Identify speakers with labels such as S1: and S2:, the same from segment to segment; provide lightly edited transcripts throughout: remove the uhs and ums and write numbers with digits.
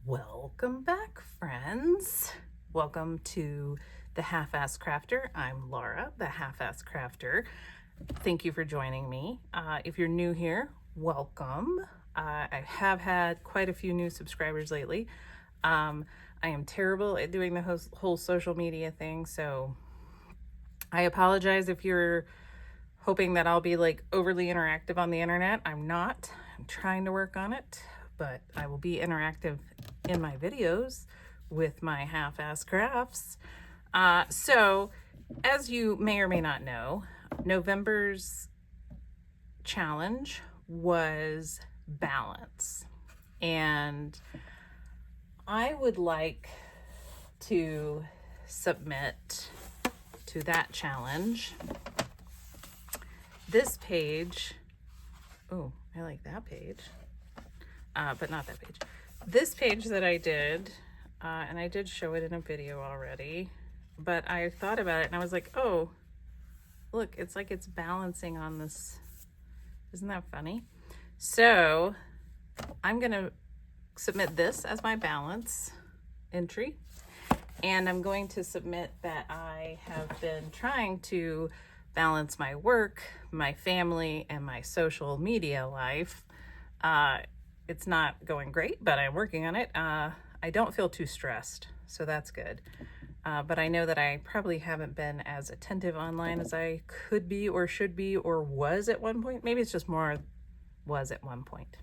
S1: Welcome back, friends. Welcome to the Half-Ass Crafter. I'm Laura, the Half-Ass Crafter. Thank you for joining me. If you're new here, welcome. I have had quite a few new subscribers lately. I am terrible at doing the whole social media thing, so I apologize if you're hoping that I'll be like overly interactive on the internet. I'm not. I'm trying to work on it, but I will be interactive in my videos with my half-ass crafts. So as you may or may not know, November's challenge was balance, and I would like to submit to that challenge this page. Oh, I like that page, but not that page. This page that I did, and I did show it in a video already, but I thought about it and I was like, oh, look, it's like it's balancing on this. Isn't that funny? So I'm gonna submit this as my balance entry, and I'm going to submit that I have been trying to balance my work, my family, and my social media life. It's not going great, but I'm working on it. I don't feel too stressed, so that's good. But I know that I probably haven't been as attentive online as I could be or should be or was at one point. Maybe it's just more was at one point.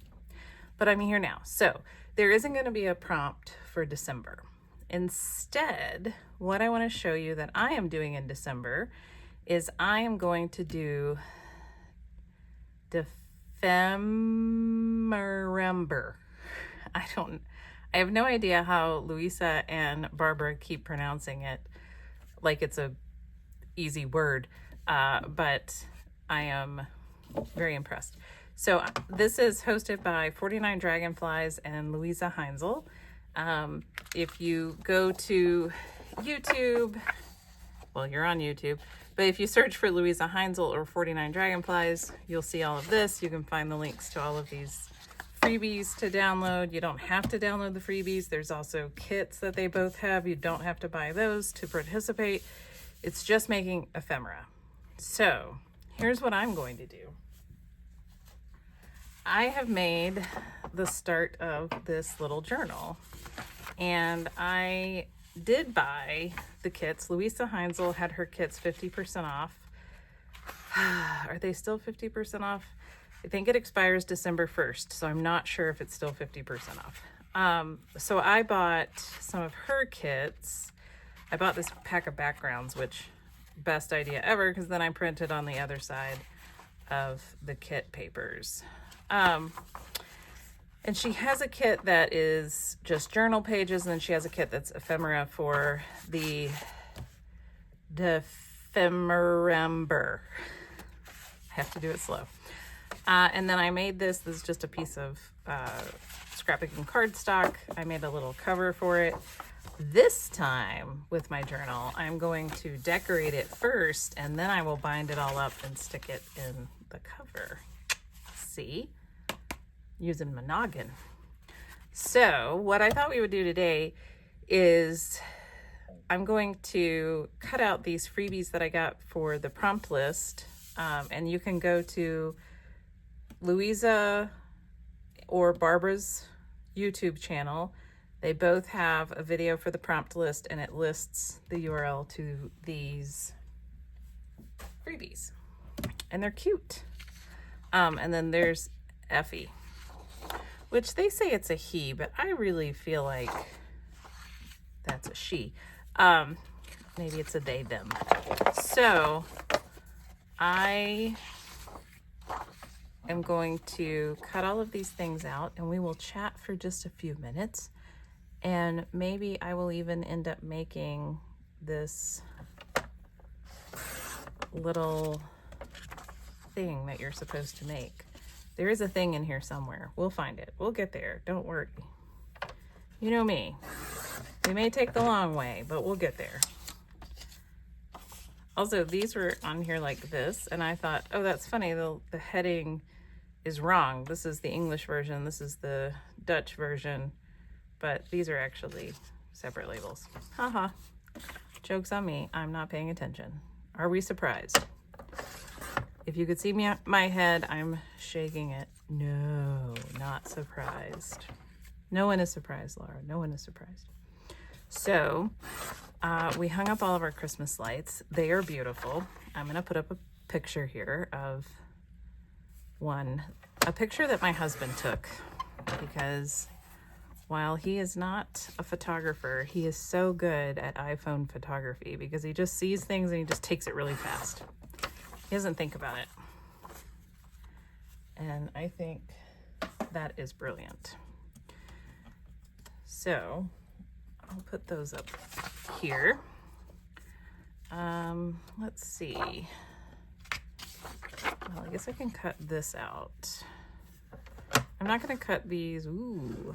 S1: But I'm here now. So there isn't going to be a prompt for December. Instead, what I want to show you that I am doing in December is I am going to do Defemember. I have no idea how Louisa and Barbara keep pronouncing it like it's a easy word, but I am very impressed. So this is hosted by 49 Dragonflies and Louisa Heinzel. If you go to YouTube, well, you're on YouTube, but if you search for Louisa Heinzel or 49 Dragonflies, you'll see all of this. You can find the links to all of these freebies to download. You don't have to download the freebies. There's also kits that they both have. You don't have to buy those to participate. It's just making ephemera. So here's what I'm going to do. I have made the start of this little journal, and I did buy the kits. Louisa Heinzel had her kits 50% off. Are they still 50% off? I think it expires December 1st, so I'm not sure if it's still 50% off. So I bought some of her kits. I bought this pack of backgrounds, which best idea ever, because then I printed on the other side of the kit papers. And she has a kit that is just journal pages, and then she has a kit that's ephemera for the Defemember. I have to do it slow. And then I made this is just a piece of scrapbooking cardstock. I made a little cover for it. This time with my journal, I'm going to decorate it first, and then I will bind it all up and stick it in the cover. See? Using my noggin. So what I thought we would do today is I'm going to cut out these freebies that I got for the prompt list, and you can go to Louisa or Barbara's YouTube channel. They both have a video for the prompt list, and it lists the URL to these freebies, and they're cute. And then there's Effie, which they say it's a he, but I really feel like that's a she. Maybe it's a they, them. So I am going to cut all of these things out, and we will chat for just a few minutes. And maybe I will even end up making this little thing that you're supposed to make. There is a thing in here somewhere. We'll find it. We'll get there. Don't worry. You know me. We may take the long way, but we'll get there. Also, these were on here like this, and I thought, oh, that's funny. The heading is wrong. This is the English version. This is the Dutch version. but these are actually separate labels. Haha. Joke's on me. I'm not paying attention. Are we surprised? If you could see me, my head, I'm shaking it. No, not surprised. No one is surprised, Laura. No one is surprised. So we hung up all of our Christmas lights. They are beautiful. I'm going to put up a picture here of a picture that my husband took, because while he is not a photographer, he is so good at iPhone photography because he just sees things and he just takes it really fast. He doesn't think about it. And I think that is brilliant. So I'll put those up here. Let's see. Well, I guess I can cut this out. I'm not going to cut these. Ooh.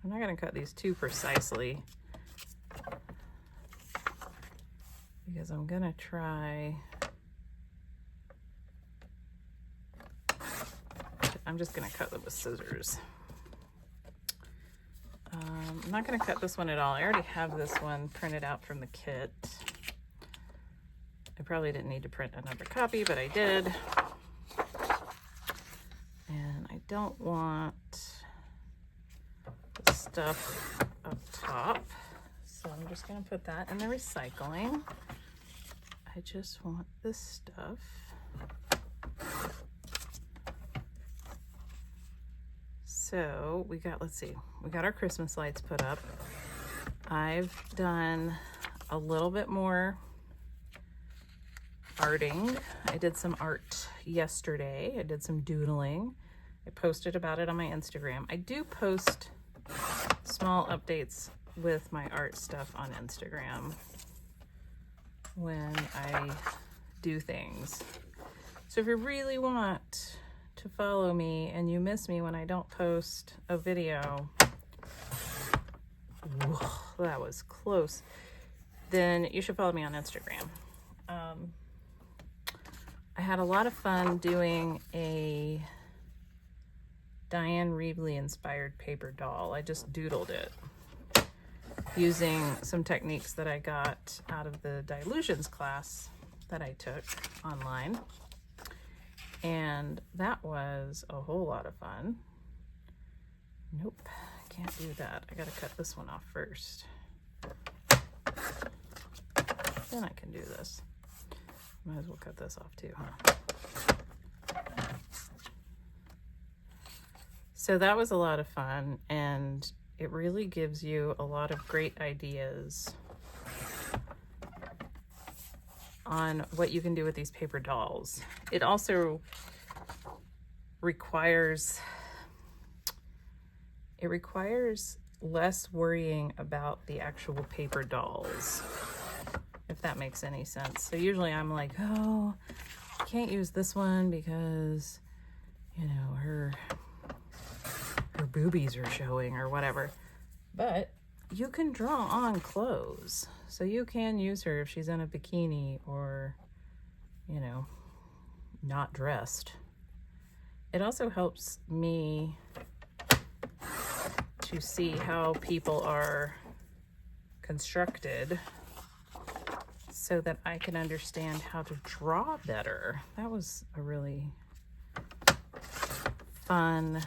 S1: I'm not going to cut these too precisely because I'm going to try. I'm just going to cut them with scissors. I'm not going to cut this one at all. I already have this one printed out from the kit. I probably didn't need to print another copy, but I did. And I don't want the stuff up top, so I'm just going to put that in the recycling. I just want this stuff. So we got, let's see, we got our Christmas lights put up. I've done a little bit more arting. I did some art yesterday. I did some doodling. I posted about it on my Instagram. I do post small updates with my art stuff on Instagram when I do things. So if you really want to follow me and you miss me when I don't post a video, whoa, that was close, then you should follow me on Instagram. I had a lot of fun doing a Diane Reevely inspired paper doll. I just doodled it using some techniques that I got out of the Dilutions class that I took online. And that was a whole lot of fun. Nope, can't do that. I gotta cut this one off first. Then I can do this. Might as well cut this off too, huh? So that was a lot of fun, and it really gives you a lot of great ideas on what you can do with these paper dolls. It also requires less worrying about the actual paper dolls, if that makes any sense. So usually I'm like, oh, I can't use this one because, you know, her boobies are showing or whatever. But you can draw on clothes. So you can use her if she's in a bikini or, you know, not dressed. It also helps me to see how people are constructed so that I can understand how to draw better. That was a really fun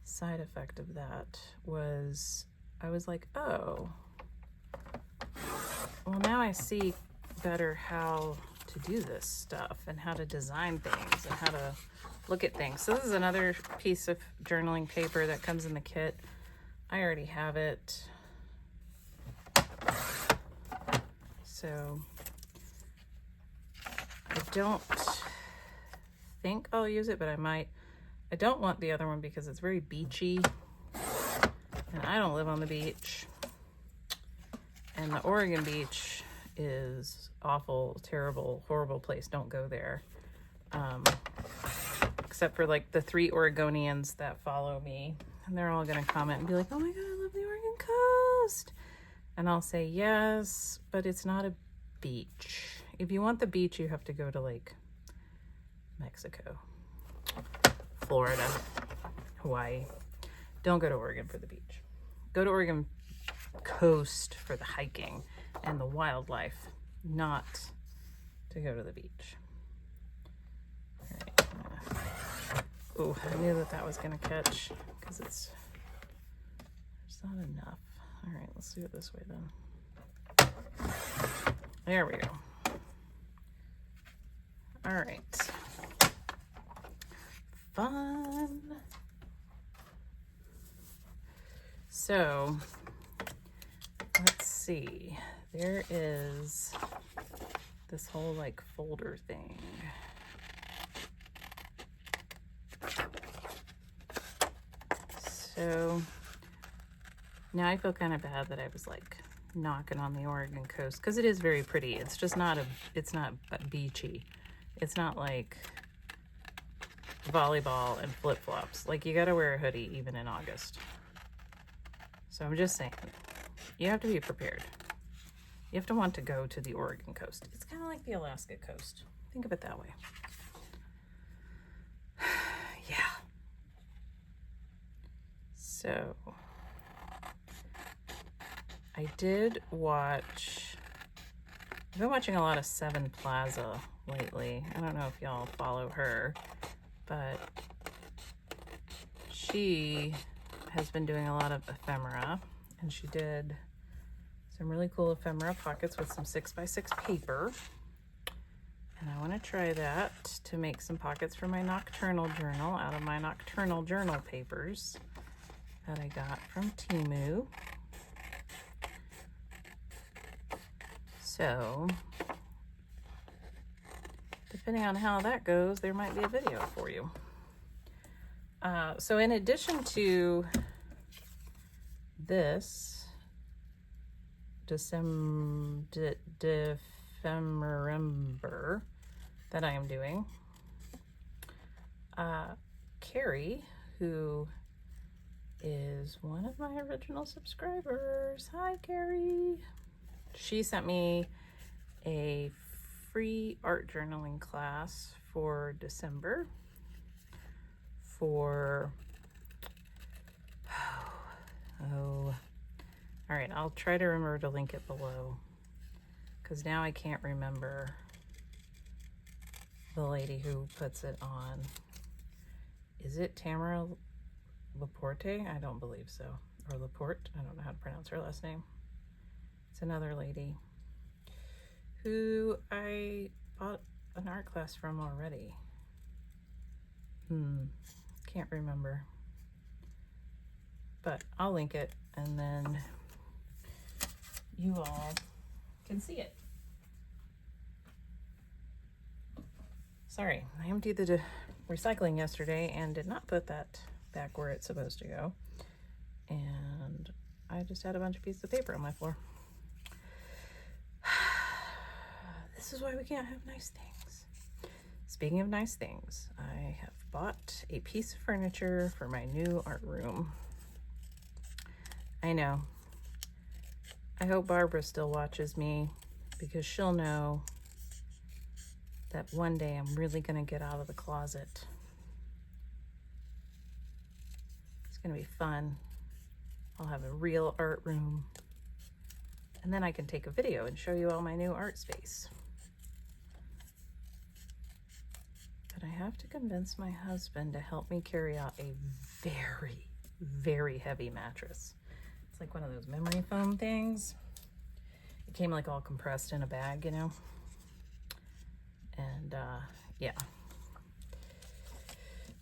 S1: side effect of that. Was I was like, oh, well, now I see better how to do this stuff and how to design things and how to look at things. So this is another piece of journaling paper that comes in the kit. I already have it. So I don't think I'll use it, but I might. I don't want the other one because it's very beachy, and I don't live on the beach. And the Oregon beach is awful, terrible, horrible place. Don't go there. Except for like the 3 Oregonians that follow me, and they're all gonna comment and be like, oh my God, I love the Oregon coast. And I'll say, yes, but it's not a beach. If you want the beach, you have to go to like Mexico, Florida, Hawaii. don't go to Oregon for the beach. Go to Oregon coast for the hiking and the wildlife, not to go to the beach. All right. Oh, I knew that was gonna catch because there's not enough. All right, let's do it this way then. There we go. All right. Fun. So, let's see. There is this whole like folder thing. So, now I feel kind of bad that I was like knocking on the Oregon coast because it is very pretty. It's just not it's not beachy. It's not like volleyball and flip-flops. Like, you gotta wear a hoodie even in August. So I'm just saying, you have to be prepared. You have to want to go to the Oregon coast. It's kind of like the Alaska coast. Think of it that way. Yeah. So I did watch, I've been watching a lot of Seven Plaza lately. I don't know if y'all follow her, but she has been doing a lot of ephemera, and she did some really cool ephemera pockets with some 6x6 paper. And I want to try that to make some pockets for my nocturnal journal out of my nocturnal journal papers that I got from Temu. So, depending on how that goes, there might be a video for you. So in addition to this December that I am doing, Carrie, who is one of my original subscribers, hi Carrie, she sent me a free art journaling class for December for, all right, I'll try to remember to link it below because now I can't remember the lady who puts it on. Is it Tamara Laporte? I don't believe so. Or Laporte, I don't know how to pronounce her last name. It's another lady who I bought an art class from already. Can't remember. But I'll link it and then you all can see it. Sorry, I emptied the recycling yesterday and did not put that back where it's supposed to go. And I just had a bunch of pieces of paper on my floor. This is why we can't have nice things. Speaking of nice things, I have bought a piece of furniture for my new art room. I know. I hope Barbara still watches me because she'll know that one day I'm really gonna get out of the closet. It's gonna be fun. I'll have a real art room. And then I can take a video and show you all my new art space. But I have to convince my husband to help me carry out a very, very heavy mattress. It's like one of those memory foam things. It came like all compressed in a bag, you know? And yeah,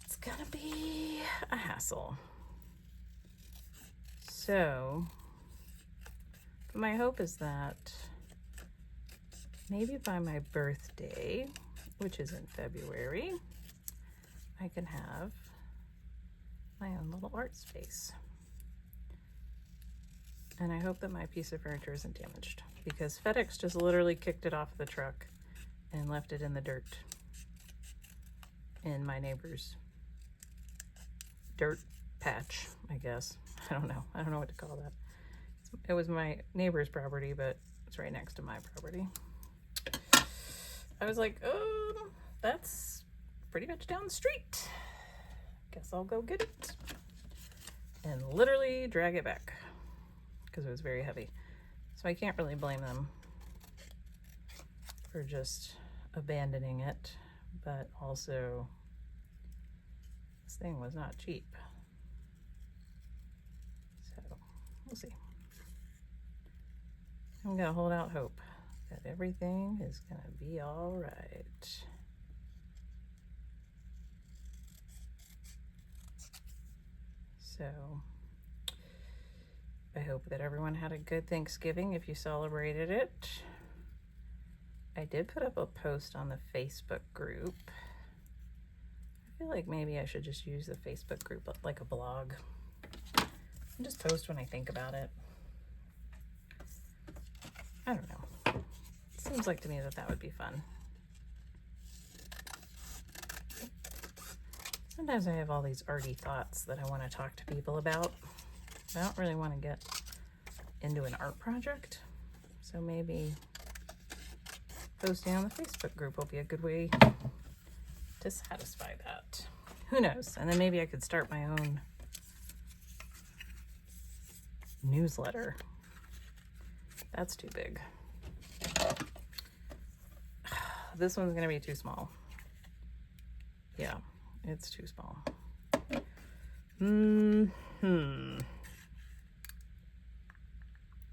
S1: it's gonna be a hassle. So, but my hope is that maybe by my birthday, which is in February, I can have my own little art space. And I hope that my piece of furniture isn't damaged because FedEx just literally kicked it off the truck and left it in the dirt in my neighbor's dirt patch, I guess. I don't know what to call that. It was my neighbor's property, but it's right next to my property. I was like, oh, that's pretty much down the street. Guess I'll go get it. and literally drag it back because it was very heavy. So I can't really blame them for just abandoning it, but also this thing was not cheap. So we'll see. I'm gonna hold out hope that everything is gonna be all right. So I hope that everyone had a good Thanksgiving if you celebrated it. I did put up a post on the Facebook group. I feel like maybe I should just use the Facebook group like a blog and just post when I think about it. I don't know. It seems like to me that that would be fun. Sometimes I have all these arty thoughts that I want to talk to people about. I don't really want to get into an art project, so maybe posting on the Facebook group will be a good way to satisfy that. Who knows? And then maybe I could start my own newsletter. That's too big. This one's gonna be too small. Yeah, it's too small.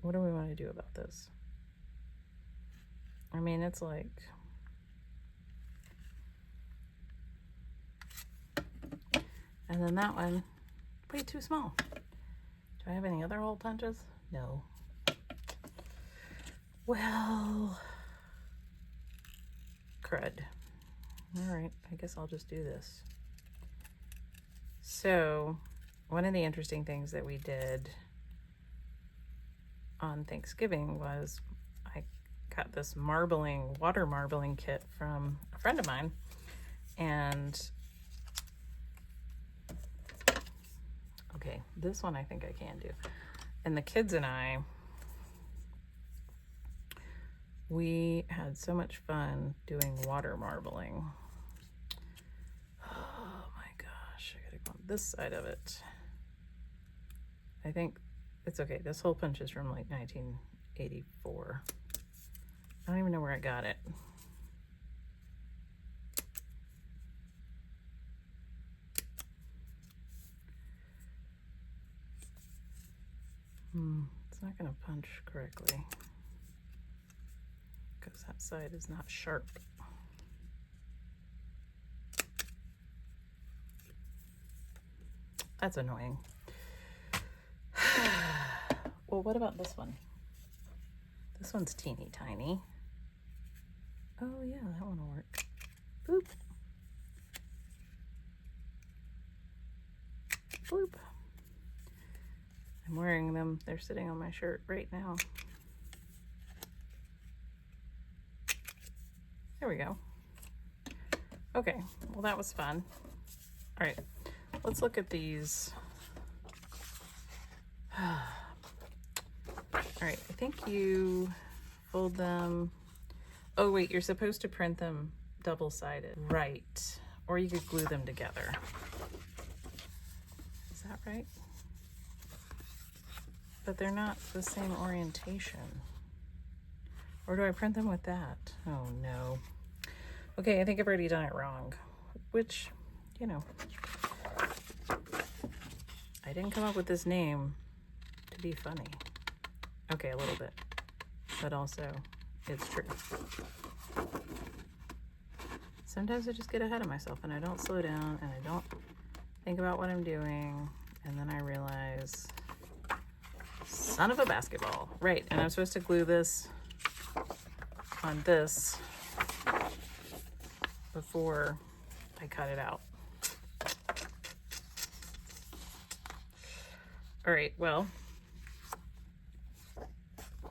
S1: What do we want to do about this? I mean, it's like, and then that one, way too small. Do I have any other hole punches? No. Well, crud. All right, I guess I'll just do this. So, one of the interesting things that we did on Thanksgiving was I got this water marbling kit from a friend of mine, and okay, this one I think I can do. And the kids and I, we had so much fun doing water marbling. Oh my gosh, I gotta go on this side of it. I think it's okay. This hole punch is from like 1984. I don't even know where I got it. It's not gonna punch correctly because that side is not sharp. That's annoying. Well, what about this one? This one's teeny tiny. Oh yeah, that one will work. Boop. Boop. I'm wearing them. They're sitting on my shirt right now. There we go. Okay, well that was fun. All right, let's look at these. All right, I think you fold them. Oh wait, you're supposed to print them double-sided. Right, or you could glue them together. Is that right? But they're not the same orientation. Or do I print them with that? Oh no. Okay, I think I've already done it wrong, which, you know, I didn't come up with this name to be funny. Okay, a little bit, but also it's true. Sometimes I just get ahead of myself and I don't slow down and I don't think about what I'm doing, and then I realize, son of a basketball. Right, and I'm supposed to glue this on this before I cut it out. All right, well,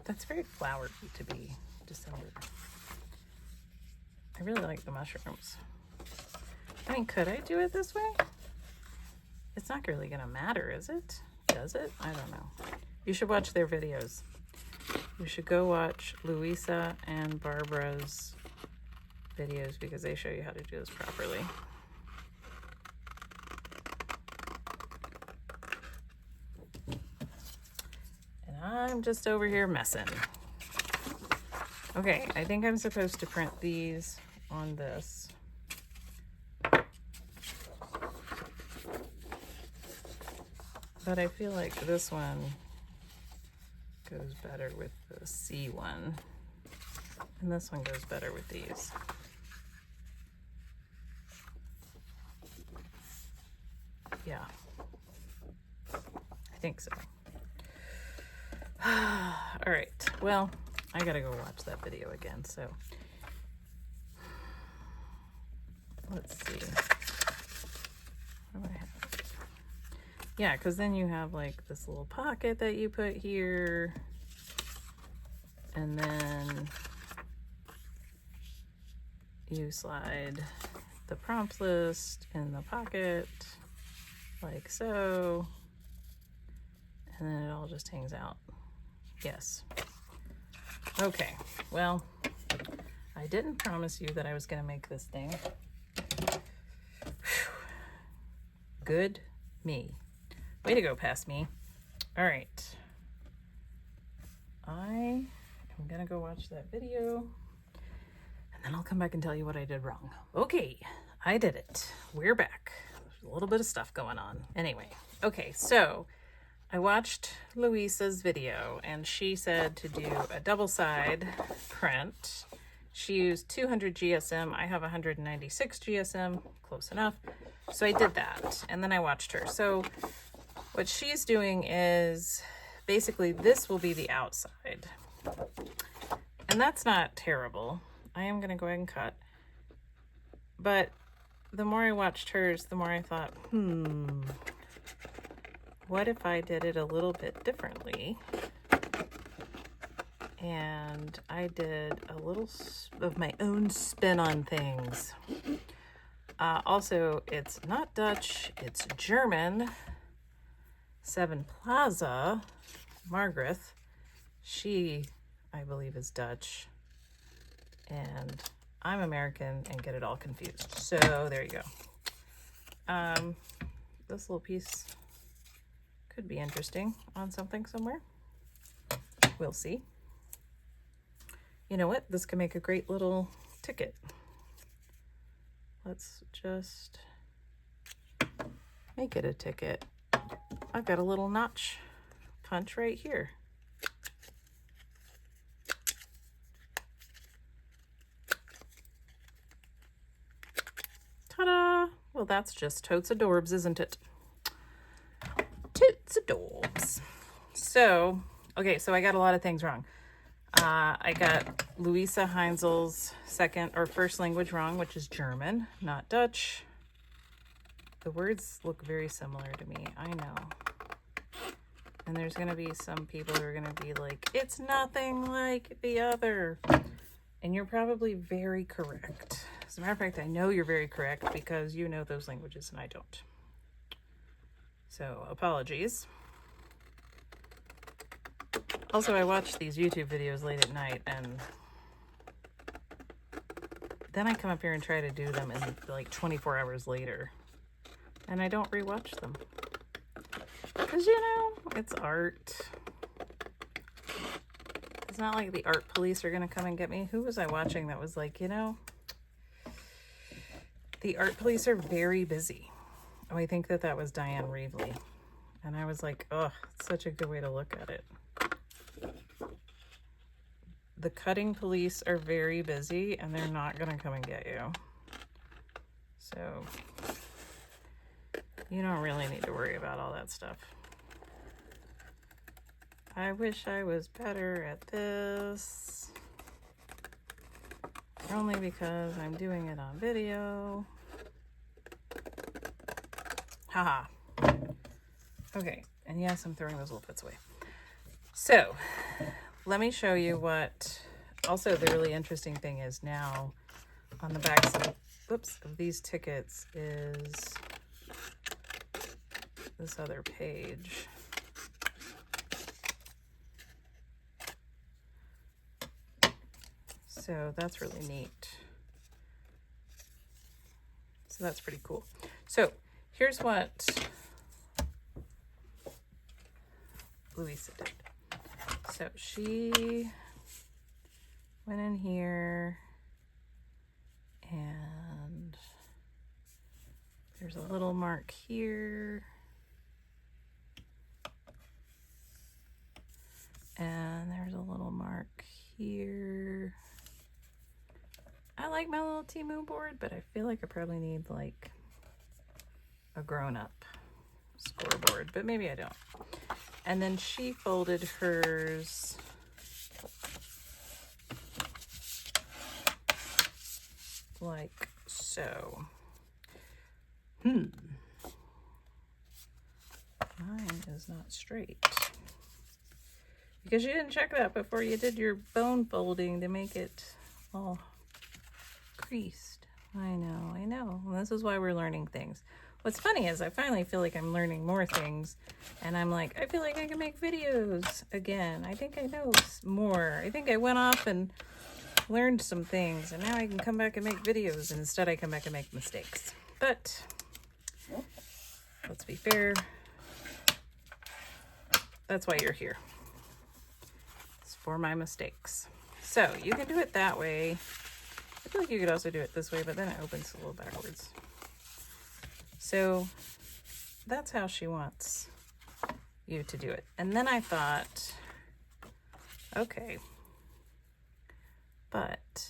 S1: that's very flowery to be December. I really like the mushrooms. I mean, could I do it this way? It's not really gonna matter, is it? Does it? I don't know. You should watch their videos. You should go watch Louisa and Barbara's videos because they show you how to do this properly. I'm just over here messing. Okay, I think I'm supposed to print these on this. But I feel like this one goes better with the C one. And this one goes better with these. Yeah, I think so. All right, well, I gotta go watch that video again, so let's see. What do I have? Yeah, because then you have like this little pocket that you put here, and then you slide the prompt list in the pocket like so, and then it all just hangs out. Yes. Okay, well, I didn't promise you that I was going to make this thing. Good me. Way to go, past me. All right. I am going to go watch that video, and then I'll come back and tell you what I did wrong. Okay, I did it. We're back. There's a little bit of stuff going on. Anyway, okay, so I watched Louisa's video, and she said to do a double side print. She used 200 GSM. I have 196 GSM, close enough. So I did that, and then I watched her. So what she's doing is basically this will be the outside. And that's not terrible. I am going to go ahead and cut. But the more I watched hers, the more I thought, what if I did it a little bit differently? And I did a little of my own spin on things. Also, it's not Dutch, it's German. Seven Plaza, Margaret, she, I believe, is Dutch. And I'm American and get it all confused. So there you go. This little piece could be interesting on something somewhere. We'll see. You know what? This could make a great little ticket. Let's just make it a ticket. I've got a little notch punch right here. Ta-da! Well, that's just totes adorbs, isn't it? Totes adorbs. So, okay, so I got a lot of things wrong. I got Louisa Heinzel's first language wrong, which is German, not Dutch. The words look very similar to me, I know. And there's going to be some people who are going to be like, it's nothing like the other. And you're probably very correct. As a matter of fact, I know you're very correct because you know those languages and I don't. So, apologies. Also, I watch these YouTube videos late at night, and then I come up here and try to do them in like 24 hours later. And I don't rewatch them. Because, you know, it's art. It's not like the art police are going to come and get me. Who was I watching that was like, you know, the art police are very busy. Oh, I think that was Diane Reevely. And I was like, oh, it's such a good way to look at it. The cutting police are very busy and they're not going to come and get you. So you don't really need to worry about all that stuff. I wish I was better at this. Only because I'm doing it on video. Haha. Okay, and yes, I'm throwing those little bits away. So, let me show you what, also the really interesting thing is now on the back side, of these tickets is this other page. So that's really neat. So that's pretty cool. So here's what Louisa did. So she went in here, and there's a little mark here, and there's a little mark here. I like my little Temu board, but I feel like I probably need like a grown-up scoreboard, but maybe I don't. And then she folded hers like so. Mine is not straight. Because you didn't check that before you did your bone folding to make it all creased. I know. Well, this is why we're learning things. What's funny is I finally feel like I'm learning more things, and I'm like, I feel like I can make videos again. I think I know more. I think I went off and learned some things, and now I can come back and make videos, and instead I come back and make mistakes. But let's be fair. That's why you're here. It's for my mistakes. So you can do it that way. I feel like you could also do it this way, but then it opens a little backwards. So that's how she wants you to do it. And then I thought, okay, but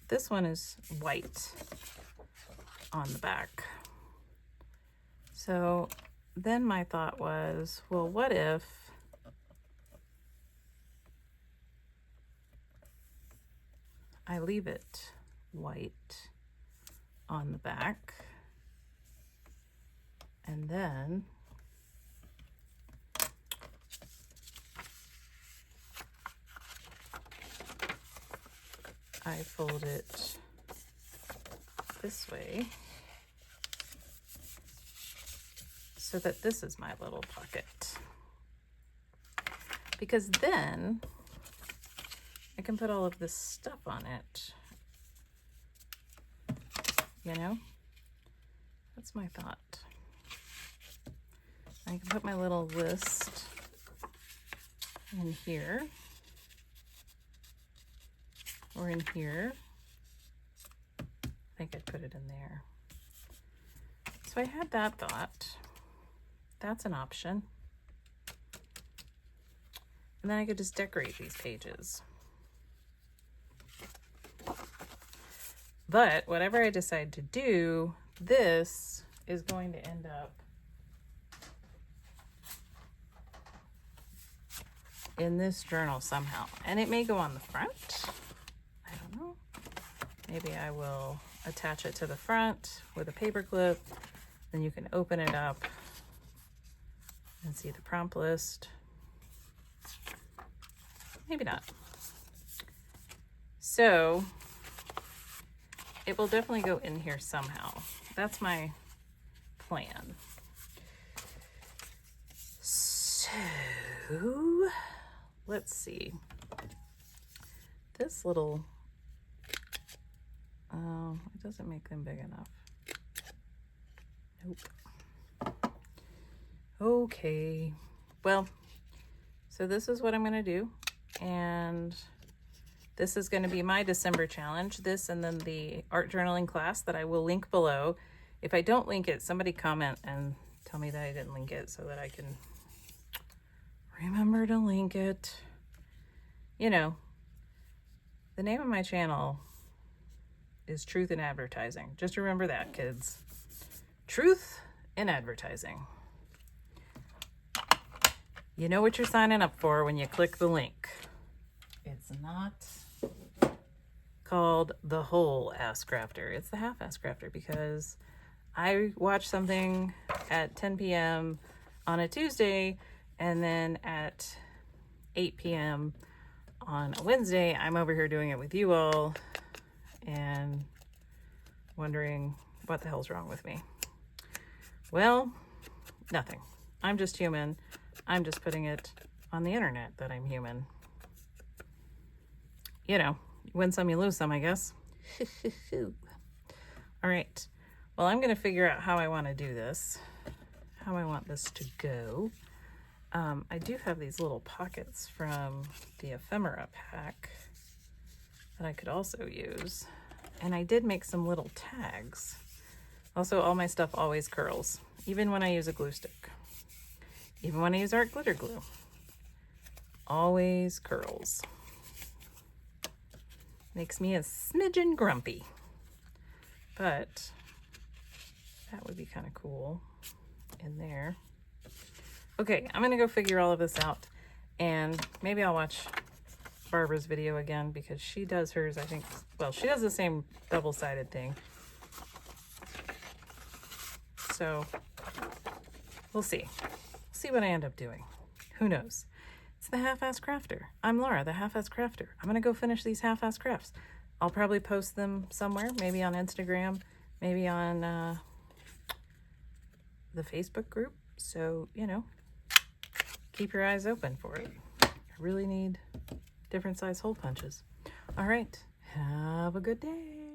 S1: this one is white on the back. So then my thought was, well, what if I leave it white on the back, and then I fold it this way so that this is my little pocket. Because then I can put all of this stuff on it. You know? That's my thought. I can put my little list in here. Or in here. I think I'd put it in there. So I had that thought. That's an option. And then I could just decorate these pages. But whatever I decide to do, this is going to end up in this journal somehow. And it may go on the front. I don't know. Maybe I will attach it to the front with a paper clip. Then you can open it up and see the prompt list. Maybe not. So it will definitely go in here somehow. That's my plan. So let's see. This little, it doesn't make them big enough. Nope. Okay. Well, so this is what I'm going to do. And this is going to be my December challenge. This and then the art journaling class that I will link below. If I don't link it, somebody comment and tell me that I didn't link it so that I can remember to link it. You know, the name of my channel is Truth in Advertising. Just remember that, kids. Truth in Advertising. You know what you're signing up for when you click the link. It's not called the whole ass crafter. It's the half ass crafter, because I watch something at 10 p.m. on a Tuesday, and then at 8 p.m. on a Wednesday, I'm over here doing it with you all and wondering what the hell's wrong with me. Well, nothing. I'm just human. I'm just putting it on the internet that I'm human. You know, you win some, you lose some, I guess. All right. Well, I'm going to figure out how I want to do this, how I want this to go. I do have these little pockets from the ephemera pack that I could also use. And I did make some little tags. Also, all my stuff always curls, even when I use a glue stick. Even when I use art glitter glue. Always curls. Makes me a smidgen grumpy. But that would be kind of cool in there. Okay, I'm gonna go figure all of this out, and maybe I'll watch Barbara's video again because she does hers, I think, well, she does the same double-sided thing. So we'll see. See what I end up doing. Who knows? It's the Half-Ass Crafter. I'm Laura, the Half-Ass Crafter. I'm gonna go finish these half-ass crafts. I'll probably post them somewhere, maybe on Instagram, maybe on the Facebook group. So, you know, keep your eyes open for it. I really need different size hole punches. All right, have a good day.